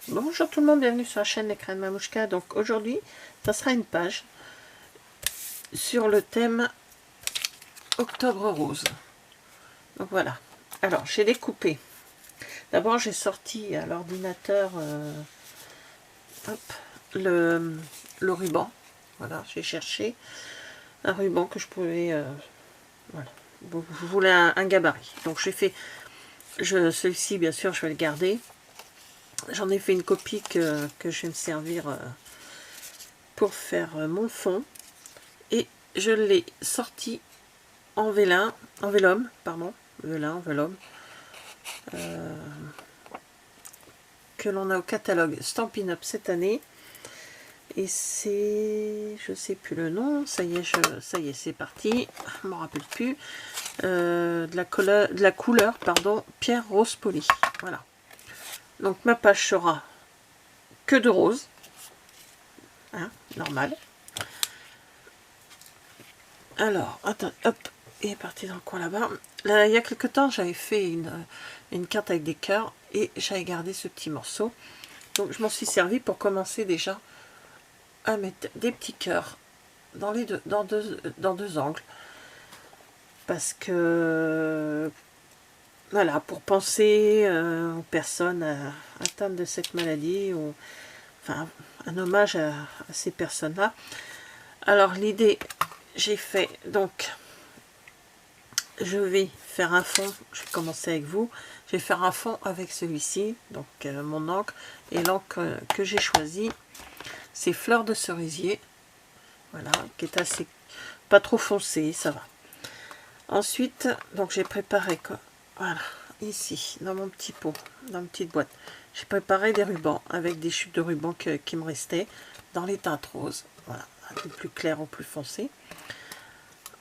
Bonjour tout le monde, bienvenue sur la chaîne Les Crayons de Mamouchka. Donc aujourd'hui, ça sera une page sur le thème Octobre Rose. Donc voilà. Alors, j'ai découpé. D'abord, j'ai sorti à l'ordinateur le ruban. Voilà, j'ai cherché un ruban que je pouvais... voilà. Vous voulez un gabarit. Donc j'ai fait... celui-ci, bien sûr, je vais le garder. J'en ai fait une copie que je vais me servir pour faire mon fond. Et je l'ai sorti en vélum, pardon, vélum, que l'on a au catalogue Stampin' Up cette année. Et c'est, je sais plus le nom, ça y est, c'est parti, je m'en rappelle plus, de la couleur, pardon, Pierre Rose Poli. Voilà. Donc ma page sera que de rose, hein, normal. Alors, attends, hop, il est parti dans le coin là-bas. Là, il y a quelque temps, j'avais fait une carte avec des cœurs et j'avais gardé ce petit morceau. Donc, je m'en suis servi pour commencer déjà à mettre des petits cœurs dans deux angles. Parce que, voilà, pour penser aux personnes atteintes de cette maladie, ou enfin, un hommage à ces personnes-là. Alors, l'idée, j'ai fait, donc... Je vais faire un fond, je vais commencer avec vous, je vais faire un fond avec celui-ci, donc mon encre, et l'encre que j'ai choisi, c'est Fleur de cerisier, voilà, qui est assez, pas trop foncé, ça va. Ensuite, donc j'ai préparé, voilà, ici, dans mon petit pot, dans une petite boîte, j'ai préparé des rubans, avec des chutes de rubans qui me restaient, dans les teintes roses, voilà, du plus clair au plus foncé.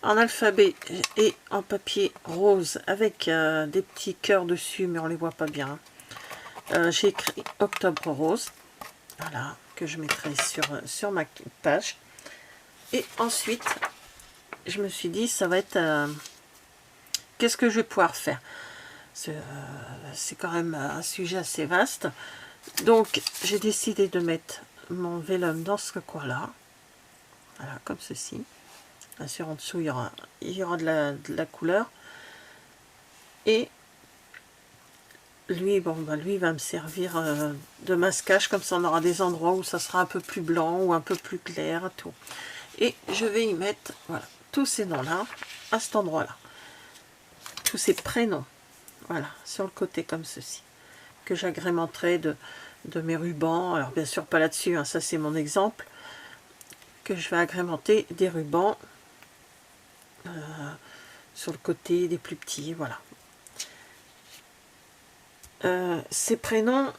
En alphabet et en papier rose avec des petits cœurs dessus, mais on les voit pas bien. J'ai écrit Octobre Rose, voilà, que je mettrai sur ma page. Et ensuite, je me suis dit, ça va être... qu'est-ce que je vais pouvoir faire? C'est quand même un sujet assez vaste. Donc, j'ai décidé de mettre mon vélum dans ce coin-là. Voilà, comme ceci. Bien sûr, en dessous, il y aura de la couleur. Et lui, bon, bah, lui va me servir de masquage, comme ça on aura des endroits où ça sera un peu plus blanc ou un peu plus clair, tout. Et je vais y mettre, voilà, tous ces noms-là, à cet endroit-là. Tous ces prénoms, voilà, sur le côté comme ceci. Que j'agrémenterai de mes rubans. Alors bien sûr pas là-dessus, hein, ça c'est mon exemple. Que je vais agrémenter des rubans sur le côté des plus petits, voilà. Ces prénoms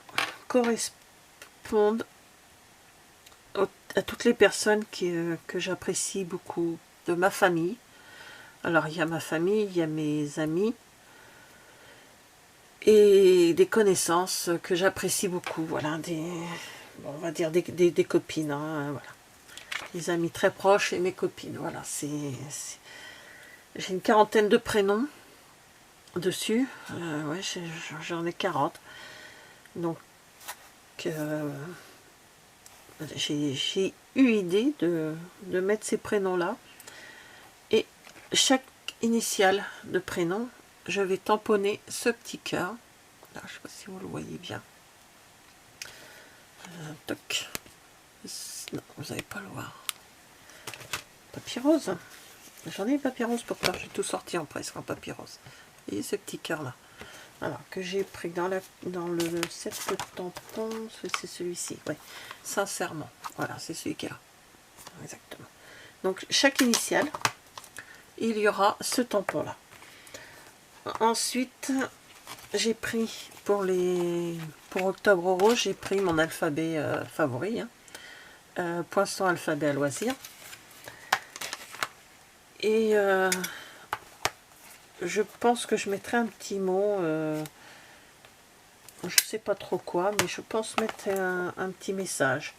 correspondent à toutes les personnes que j'apprécie beaucoup de ma famille. Alors il y a ma famille, il y a mes amis et des connaissances que j'apprécie beaucoup. Voilà, on va dire des copines, hein, voilà. Des amis très proches et mes copines. Voilà, j'ai une quarantaine de prénoms dessus. Ouais, j'en ai 40. Donc j'ai eu idée de mettre ces prénoms-là. Et chaque initiale de prénom, je vais tamponner ce petit cœur. Là, je ne sais pas si vous le voyez bien. Toc. Non, vous n'allez pas le voir. Papier rose. J'en ai papier rose pour faire. J'ai tout sorti en presque en papier rose. Vous voyez ce petit cœur-là. Alors, que j'ai pris dans le set de tampons, c'est celui-ci. Ouais, sincèrement. Voilà, c'est celui qui est là. Exactement. Donc, chaque initiale, il y aura ce tampon-là. Ensuite, j'ai pris pour Octobre Rose, j'ai pris mon alphabet favori, hein, Poinçon alphabet à loisir. Et je pense que je mettrai un petit mot, je sais pas trop quoi, mais je pense mettre un petit message.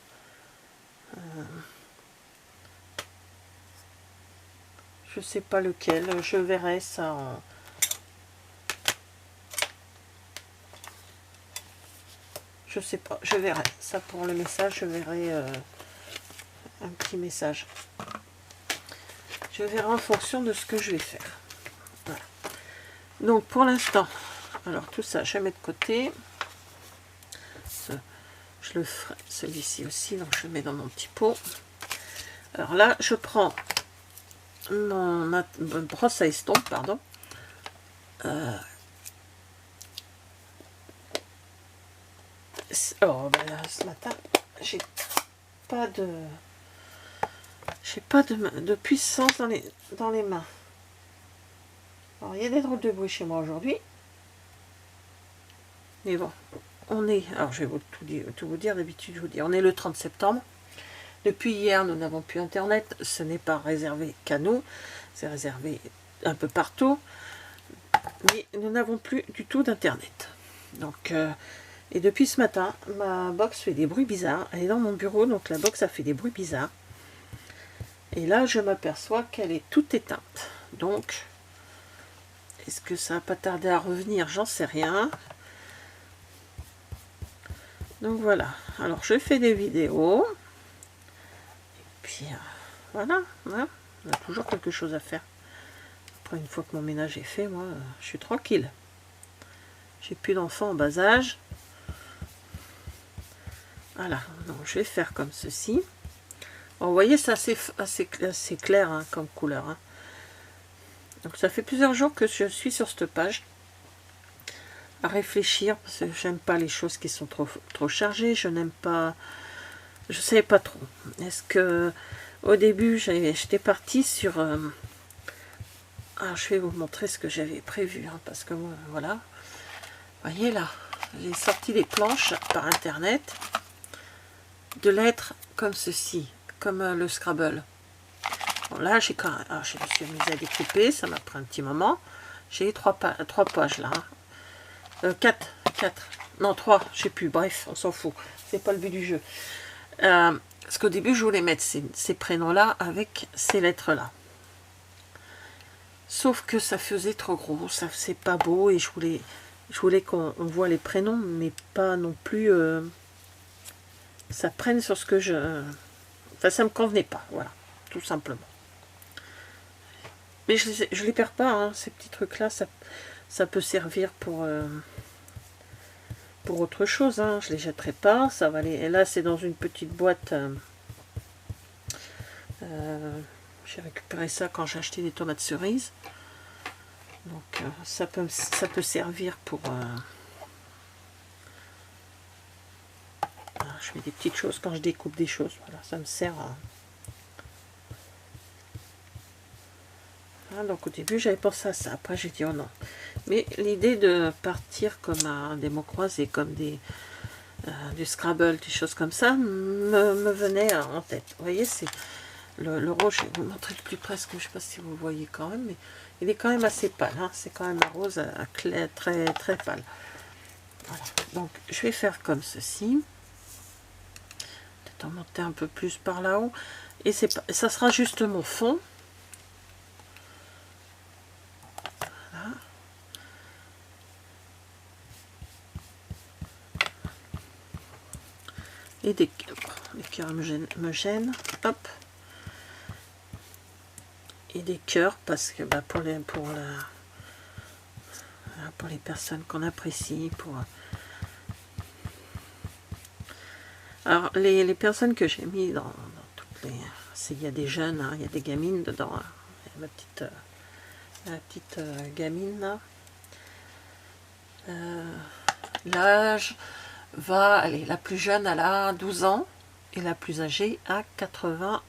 Je sais pas lequel, je verrai ça je sais pas, je verrai. Ça pour le message, je verrai un petit message. Je verrai en fonction de ce que je vais faire. Voilà. Donc pour l'instant, alors tout ça, je mets de côté. Je le ferai, celui-ci aussi, donc je le mets dans mon petit pot. Alors là, je prends ma brosse à estompe, pardon. Oh, ben là, ce matin, j'ai pas de puissance dans les mains. Alors, il y a des drôles de bruit chez moi aujourd'hui. Mais bon, on est... Alors, je vais tout vous dire, d'habitude, je vous dis, on est le 30 septembre. Depuis hier, nous n'avons plus Internet. Ce n'est pas réservé qu'à nous. C'est réservé un peu partout. Mais nous n'avons plus du tout d'Internet. Donc, et depuis ce matin, ma box fait des bruits bizarres. Elle est dans mon bureau, donc la box a fait des bruits bizarres. Et là, je m'aperçois qu'elle est toute éteinte. Donc, est-ce que ça va pas tarder à revenir? J'en sais rien. Donc voilà. Alors, je fais des vidéos. Et puis, voilà. Hein. On a toujours quelque chose à faire. Après, une fois que mon ménage est fait, moi, je suis tranquille. J'ai plus d'enfants en bas âge. Voilà. Donc, je vais faire comme ceci. Bon, vous voyez, c'est assez clair hein, comme couleur. Hein. Donc ça fait plusieurs jours que je suis sur cette page à réfléchir parce que j'aime pas les choses qui sont trop chargées. Je n'aime pas, je savais pas trop. Est-ce que au début j'étais partie sur je vais vous montrer ce que j'avais prévu hein, parce que moi, voilà, vous voyez là, j'ai sorti les planches par internet de lettres comme ceci, comme le Scrabble. Bon, là, j'ai quand même, je me suis amusée à découper, ça m'a pris un petit moment. J'ai 3 pages là. Hein. 4, non 3, je sais plus, bref, on s'en fout. C'est pas le but du jeu. Parce qu'au début, je voulais mettre ces prénoms-là avec ces lettres-là. Sauf que ça faisait trop gros, ça c'est pas beau et je voulais qu'on voit les prénoms, mais pas non plus ça prenne sur ce que je... Enfin, ça me convenait pas, voilà, tout simplement. Mais je les perds pas, hein, ces petits trucs-là, ça peut servir pour autre chose. Hein. Je les jetterai pas, ça va aller. Et là, c'est dans une petite boîte. J'ai récupéré ça quand j'ai acheté des tomates cerises. Donc, ça peut servir pour... je fais des petites choses quand je découpe des choses. Voilà, ça me sert à... Donc au début j'avais pensé à ça, après j'ai dit oh non. Mais l'idée de partir comme des mots croisés, comme du Scrabble, des choses comme ça, me venait en tête. Vous voyez, c'est le rose, je vais vous montrer de plus près, parce que je ne sais pas si vous le voyez quand même, mais il est quand même assez pâle. Hein, c'est quand même un rose clair, très, très pâle. Voilà. Donc je vais faire comme ceci. Peut-être en monter un peu plus par là-haut. Et ça sera juste mon fond. Et les cœurs me gênent, hop, et des cœurs parce que pour les personnes qu'on apprécie, alors les personnes que j'ai mis dans toutes les, il y a des jeunes, hein, il y a des gamines dedans, hein. Il y a ma petite gamine là, l'âge va, allez, la plus jeune elle a 12 ans et la plus âgée a 80.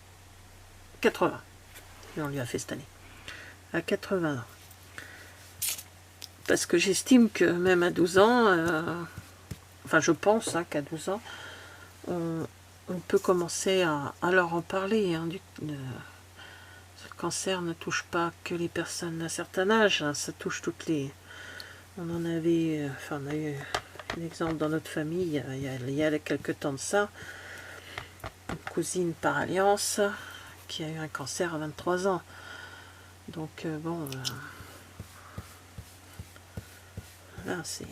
Et on lui a fait cette année à 80 ans. Parce que j'estime que même à 12 ans, enfin je pense hein, qu'à 12 ans, on peut commencer à leur en parler. Hein, le cancer ne touche pas que les personnes d'un certain âge, hein, ça touche toutes les... On en avait, enfin on a eu un exemple dans notre famille il y a quelques temps de ça, une cousine par alliance qui a eu un cancer à 23 ans. Donc bon, là ça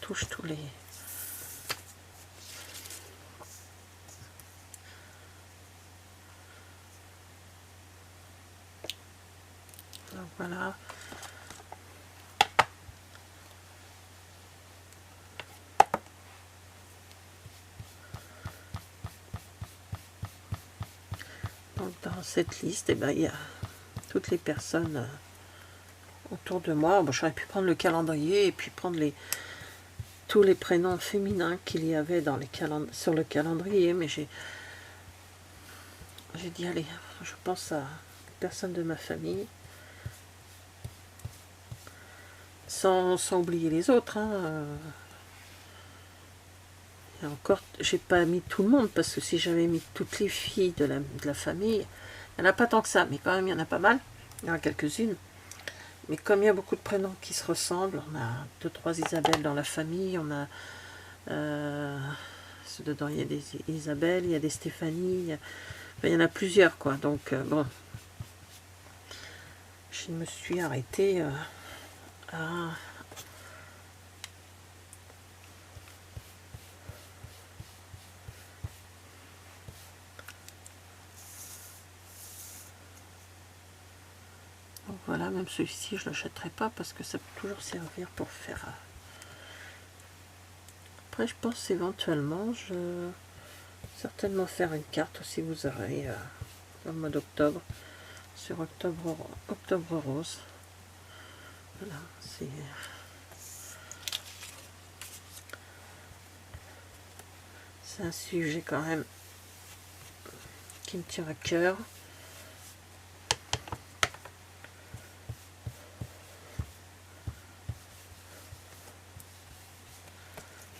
touche tous les... Alors voilà. Donc dans cette liste, eh ben, il y a toutes les personnes autour de moi. Bon, j'aurais pu prendre le calendrier et puis prendre tous les prénoms féminins qu'il y avait dans sur le calendrier, mais j'ai dit allez, je pense à personne de ma famille, sans oublier les autres. Hein. Et encore, j'ai pas mis tout le monde, parce que si j'avais mis toutes les filles de la famille, il n'y en a pas tant que ça, mais quand même il y en a pas mal, il y en a quelques-unes. Mais comme il y a beaucoup de prénoms qui se ressemblent, on a 2-3 Isabelle dans la famille, on a dedans il y a des Isabelle, il y a des Stéphanie, il y en a plusieurs quoi. Donc bon, je me suis arrêtée à donc voilà, même celui-ci je ne l'achèterai pas parce que ça peut toujours servir pour faire. Après je pense éventuellement je vais certainement faire une carte aussi, vous aurez au mois d'octobre, sur octobre rose. Voilà, c'est un sujet quand même qui me tient à cœur.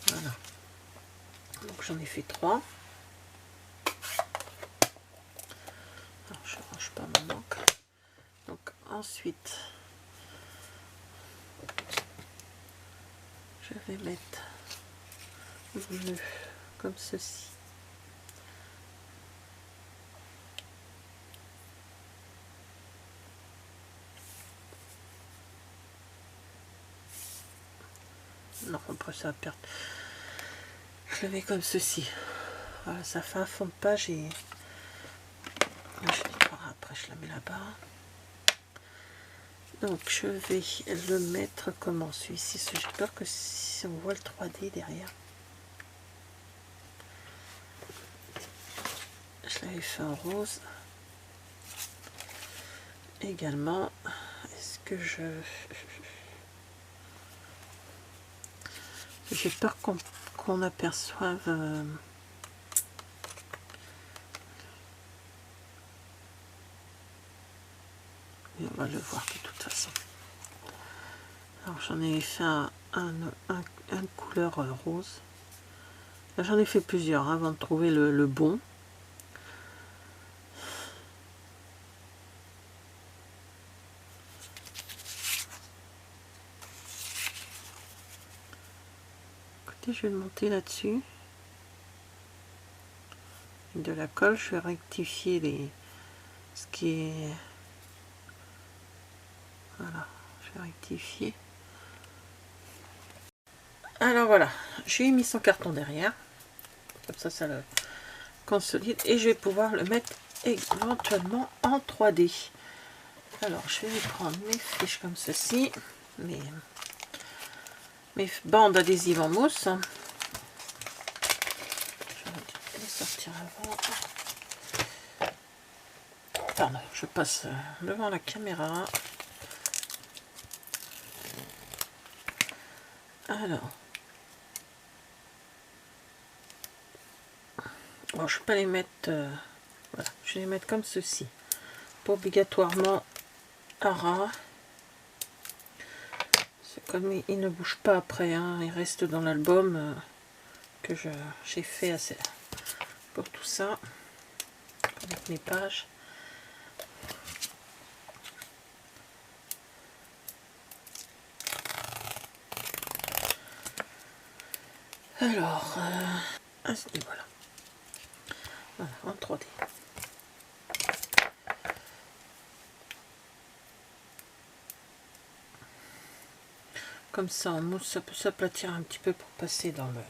Voilà. Donc j'en ai fait 3. Alors je range pas mon encre. Donc ensuite, je vais mettre le nœud comme ceci. Non, après ça va perdre. Je le mets comme ceci. Voilà, ça fait un fond de page et je nettoierai après, je la mets là-bas. Donc je vais le mettre comment celui-ci. J'ai peur que si on voit le 3D derrière. Je l'avais fait en rose. Également, est-ce que j'ai peur qu'on aperçoive et on va le voir de toute façon. Alors j'en ai fait un couleur rose. J'en ai fait plusieurs avant de trouver le bon. Écoutez, je vais le monter là-dessus. De la colle, je vais rectifier ce qui est... Voilà, je vais rectifier. Alors voilà, j'ai mis son carton derrière. Comme ça le consolide. Et je vais pouvoir le mettre éventuellement en 3D. Alors, je vais prendre mes fiches comme ceci. Mes bandes adhésives en mousse. Je vais les sortir avant. Pardon, je passe devant la caméra. Alors, bon, je ne vais pas les mettre, voilà, je vais les mettre comme ceci, pas obligatoirement à ras. C'est comme il ne bouge pas après, hein, il reste dans l'album que j'ai fait assez pour tout ça, avec mes pages. Alors, voilà. Voilà, en 3D. Comme ça, en mousse, ça peut s'aplatir un petit peu pour passer dans le...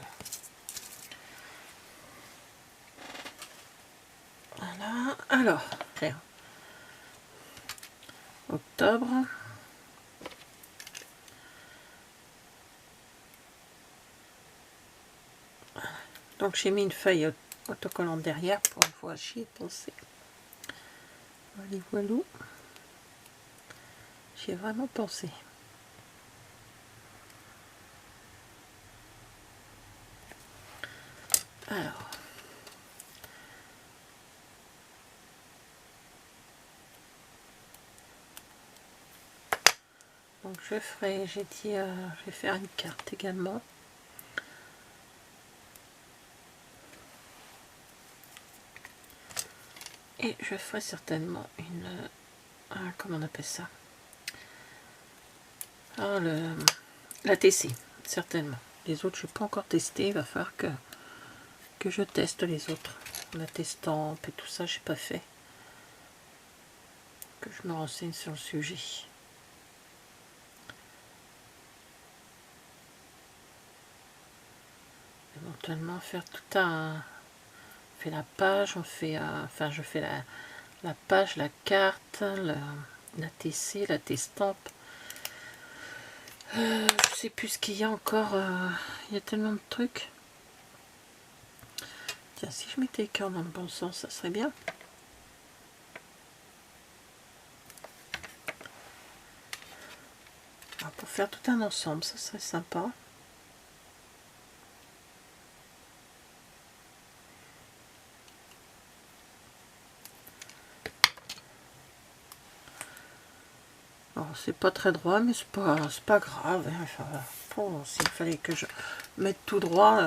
Voilà. Alors, octobre. Donc j'ai mis une feuille autocollante derrière pour une fois j'y ai pensé. Allez, voilà. J'y ai vraiment pensé. Alors. Donc je ferai, j'ai dit, je vais faire une carte également. Et je ferai certainement une, comment on appelle ça? Ah, la TC, certainement. Les autres, je n'ai pas encore testé, il va falloir que je teste les autres. La testampe et tout ça, je n'ai pas fait. Que je me renseigne sur le sujet. Éventuellement faire tout un... On fait la page, on fait... enfin, je fais la page, la carte, la TC, la testampe. Je sais plus ce qu'il y a encore. Il y a tellement de trucs. Tiens, si je mettais les cœurs dans le bon sens, ça serait bien. Alors, pour faire tout un ensemble, ça serait sympa. Alors, c'est pas très droit, mais c'est pas grave. Hein. Enfin, bon, s'il fallait que je mette tout droit,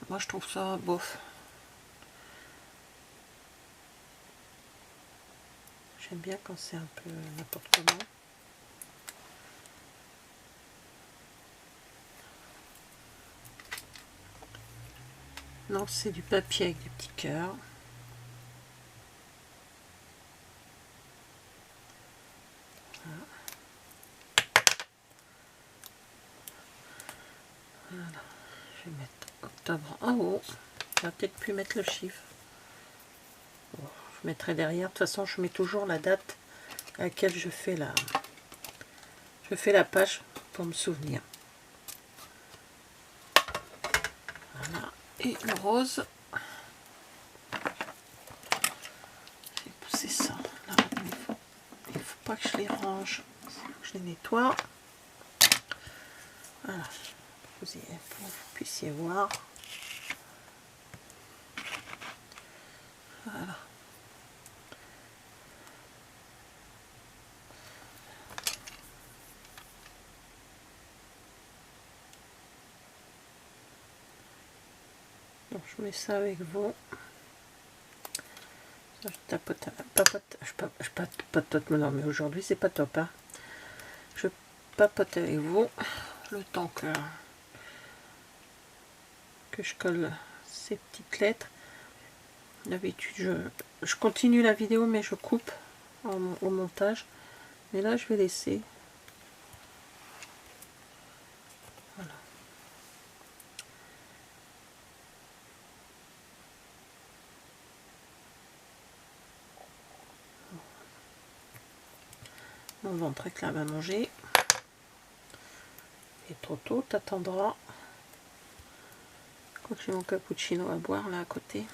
moi je trouve ça bof. J'aime bien quand c'est un peu n'importe comment. Non, c'est du papier avec des petits cœurs. Voilà. Je vais mettre octobre en haut. On va peut-être plus mettre le chiffre. Bon, je mettrai derrière. De toute façon, je mets toujours la date à laquelle je fais la page pour me souvenir. Voilà. Et le rose. J'ai poussé ça. Là, il faut pas que je les range. Je les nettoie. Voilà. Pour que vous puissiez voir. Voilà. Donc je mets ça avec vous. Je tapote, je papote, non mais aujourd'hui c'est pas top. Hein. Je papote avec vous le temps que je colle ces petites lettres. D'habitude je continue la vidéo mais je coupe au montage. Mais là je vais laisser. Voilà. Mon ventre réclame à manger. Et trop tôt, t'attendras. Quoique j'ai mon cappuccino à boire là à côté.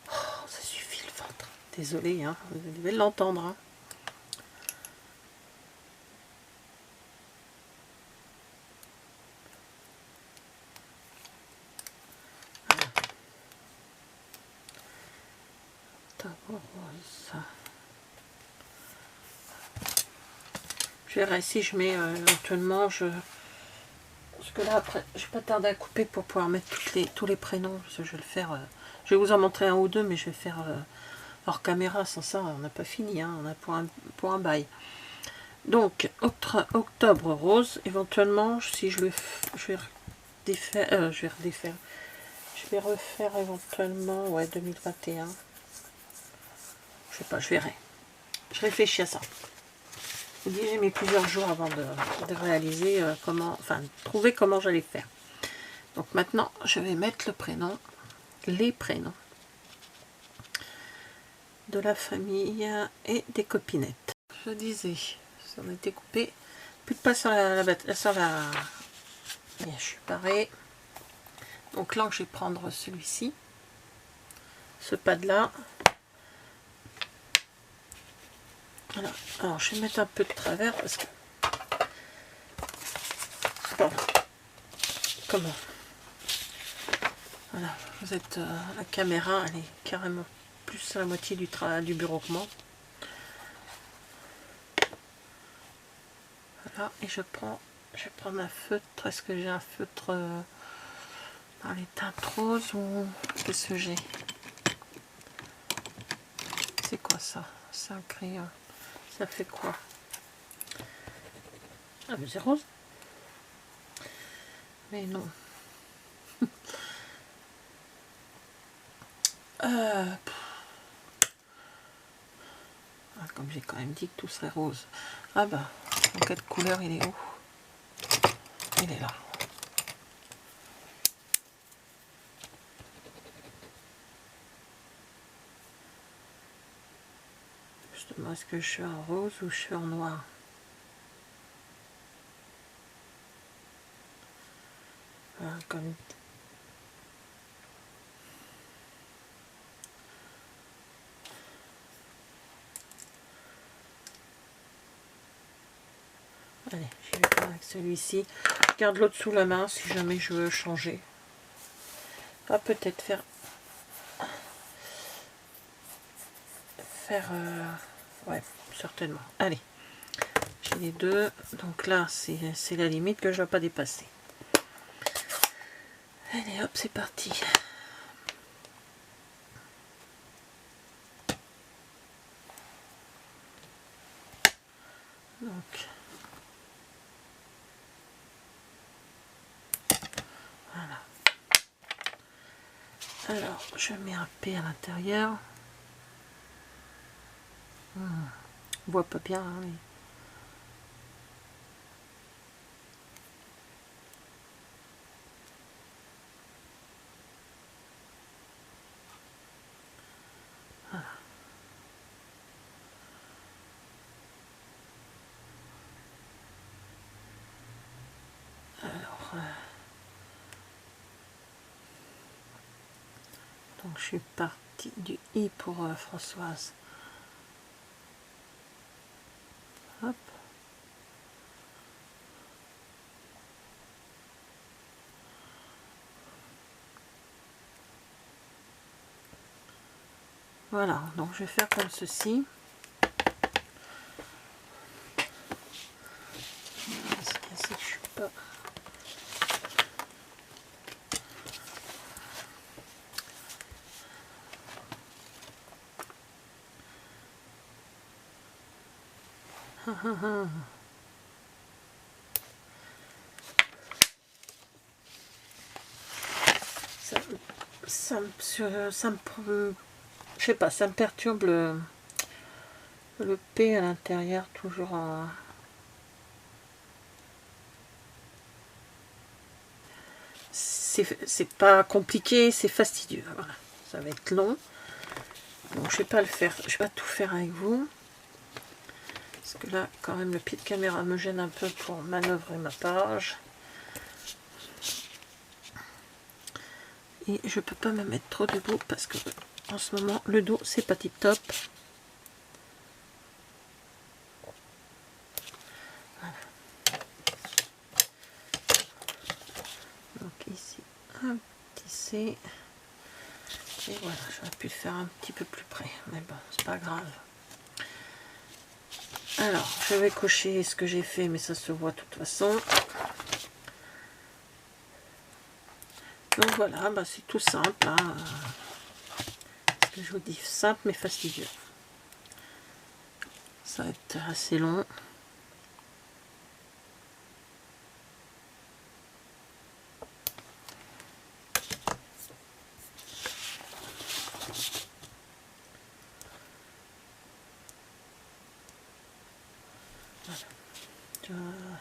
Oh, ça suffit le ventre. Désolée, hein, vous devez l'entendre. Hein. Voilà. Je verrai si je mets éventuellement, parce que là après, je vais pas tarder à couper pour pouvoir mettre tous les prénoms. Je vais le faire. Je vais vous en montrer un ou deux, mais je vais faire hors caméra. Sans ça, on n'a pas fini. Hein, on a pour un bail. Donc octobre rose. Éventuellement, si je vais redéfaire, je vais refaire éventuellement, ouais, 2021. Je sais pas, je verrai. Je réfléchis à ça. Je vous dis, j'ai mis plusieurs jours avant de réaliser trouver comment j'allais faire. Donc maintenant, je vais mettre les prénoms. de la famille et des copinettes. Je disais, ça en a été coupé. Plus de place sur sur la... Bien, je suis parée. Donc là, je vais prendre celui-ci. Ce pad là. Voilà. Alors, je vais mettre un peu de travers parce que... Pardon. Comment? Voilà, vous êtes... la caméra, elle est carrément plus à la moitié du bureau que moi. Voilà, et je vais prendre un feutre. Est-ce que j'ai un feutre dans les teintes roses ou qu'est-ce que j'ai? C'est quoi ça? C'est un crayon. Ça fait quoi? Ah mais c'est rose. Mais non. Comme j'ai quand même dit que tout serait rose. Ah bah, en quelle couleur il est où? Il est là. Justement, est-ce que je suis en rose ou je suis en noir? Voilà, comme... Allez, j'y vais pas avec celui-ci. Je garde l'autre sous la main si jamais je veux changer. Ah, peut-être faire... Ouais, certainement. Allez, j'ai les deux. Donc là, c'est la limite que je ne vais pas dépasser. Allez, hop, c'est parti. Donc, voilà. Alors, je mets un P à l'intérieur. On voit pas bien, hein, mais... Voilà. Alors, donc je suis partie du I pour Françoise. Hop. Voilà, donc je vais faire comme ceci. Si je suis pas... ça me je sais pas, ça me perturbe le P à l'intérieur, toujours en... C'est pas compliqué, c'est fastidieux. Voilà, ça va être long. Donc je vais pas le faire, je vais pas tout faire avec vous. Parce que là, quand même, le pied de caméra me gêne un peu pour manœuvrer ma page. Et je peux pas me mettre trop debout parce que en ce moment, le dos, c'est pas tip top. Voilà. Donc ici, un petit C. Et voilà, j'aurais pu le faire un petit peu plus près. Mais bon, c'est pas grave. Alors, je vais cocher ce que j'ai fait, mais ça se voit de toute façon. Donc voilà, bah c'est tout simple. Hein. Ce que je vous dis, simple mais fastidieux. Ça va être assez long. Voilà.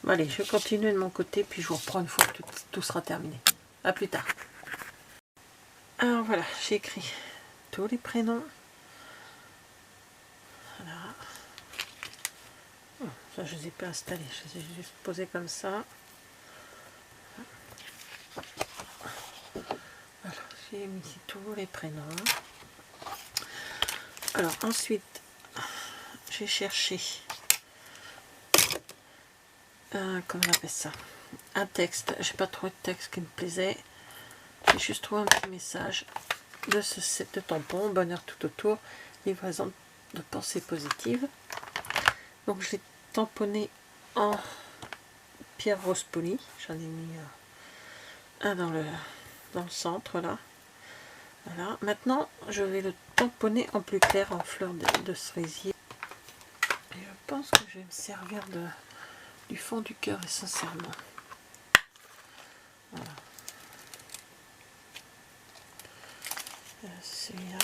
Bon, allez, je continue de mon côté, puis je vous reprends une fois que tout sera terminé. A plus tard. Alors voilà, j'ai écrit tous les prénoms. Voilà. Oh, ça, je ne les ai pas installés, je les ai juste posés comme ça. Voilà, j'ai mis tous les prénoms. Alors ensuite, j'ai cherché, comment on appelle ça, un texte. J'ai pas trouvé de texte qui me plaisait. J'ai juste trouvé un petit message de ce set de tampons, bonheur tout autour, livraison de pensées positives. Donc je l'ai tamponné en pierre rose polie. J'en ai mis un dans le centre là. Voilà. Maintenant je vais le tamponner en plus clair en fleur de cerisier. Et je pense que je vais me servir du fond du cœur essentiellement. Voilà. Celui-là.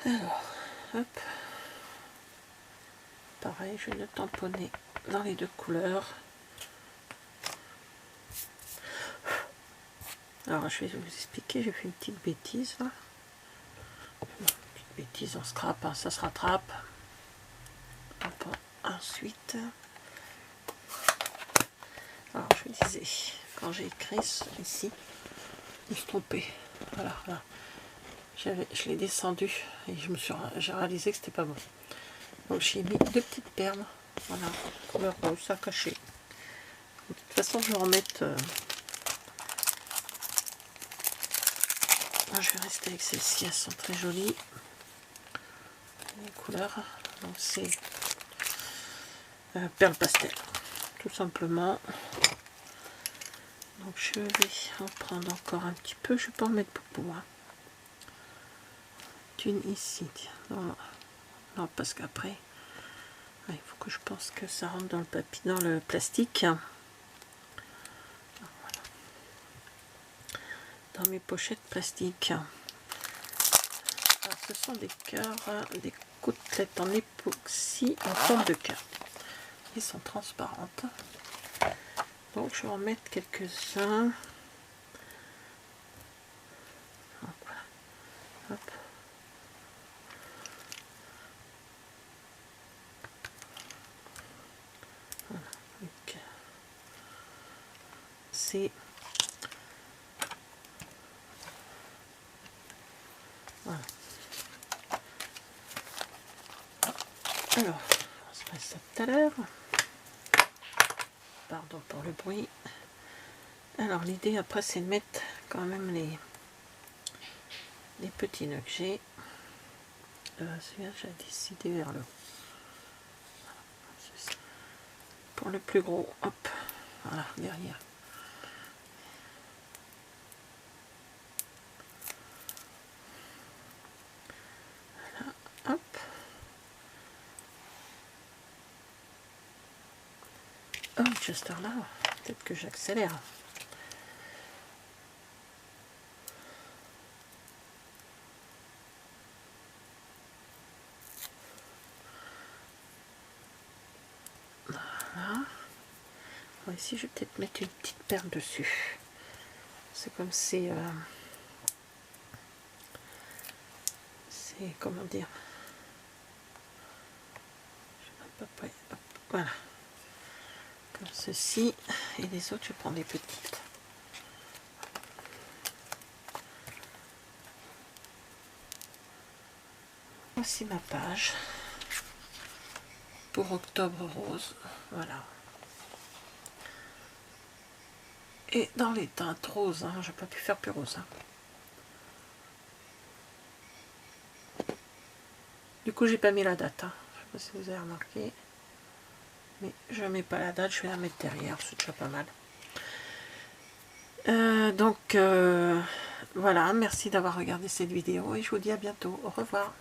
Alors, hop. Pareil, je vais le tamponner dans les deux couleurs. Alors, je vais vous expliquer, j'ai fait une petite bêtise là. Une petite bêtise, on scrape, hein, ça se rattrape. Hop, ensuite, alors je vous disais, quand j'ai écrit ici, je me suis trompée. Voilà, là. Je l'ai descendu et j'ai réalisé que c'était pas bon. Donc j'ai mis deux petites perles, voilà, couleur rose, ça caché. De toute façon, je vais en mettre. Je vais rester avec celles-ci, elles sont très jolies. Les couleurs, donc c'est perle pastel, tout simplement. Donc je vais en prendre encore un petit peu, je vais pas en mettre beaucoup. Hein. Une ici, tiens. Non, parce qu'après, il faut que je pense que ça rentre dans le papier, dans le plastique. Voilà. Dans mes pochettes plastiques. Alors, ce sont des cœurs, des côtelettes en époxy en forme de cœur. Ils sont transparentes. Donc je vais en mettre quelques-uns. Voilà. Hop. Voilà. Donc, c'est voilà. Alors, on se passe ça tout à l'heure. Pardon pour le bruit. Alors l'idée après c'est de mettre quand même les petits nœuds que j'ai. Celui-là j'ai décidé vers le haut. Pour le plus gros, hop, voilà, derrière. Voilà, hop. Oh, Chester là, peut-être que j'accélère. Voilà. Bon, ici, je vais peut-être mettre une petite perle dessus. C'est comme c'est... c'est, comment dire... Je sais pas, hop, voilà. Comme ceci. Et les autres, je prends des petites. Voici ma page. Pour Octobre Rose. Voilà. Et dans les teintes roses, hein, j'ai pas pu faire plus rose. Hein. Du coup, j'ai pas mis la date. Hein. Je sais pas si vous avez remarqué. Mais je mets pas la date, je vais la mettre derrière, c'est déjà pas mal. Donc, voilà, merci d'avoir regardé cette vidéo et je vous dis à bientôt. Au revoir.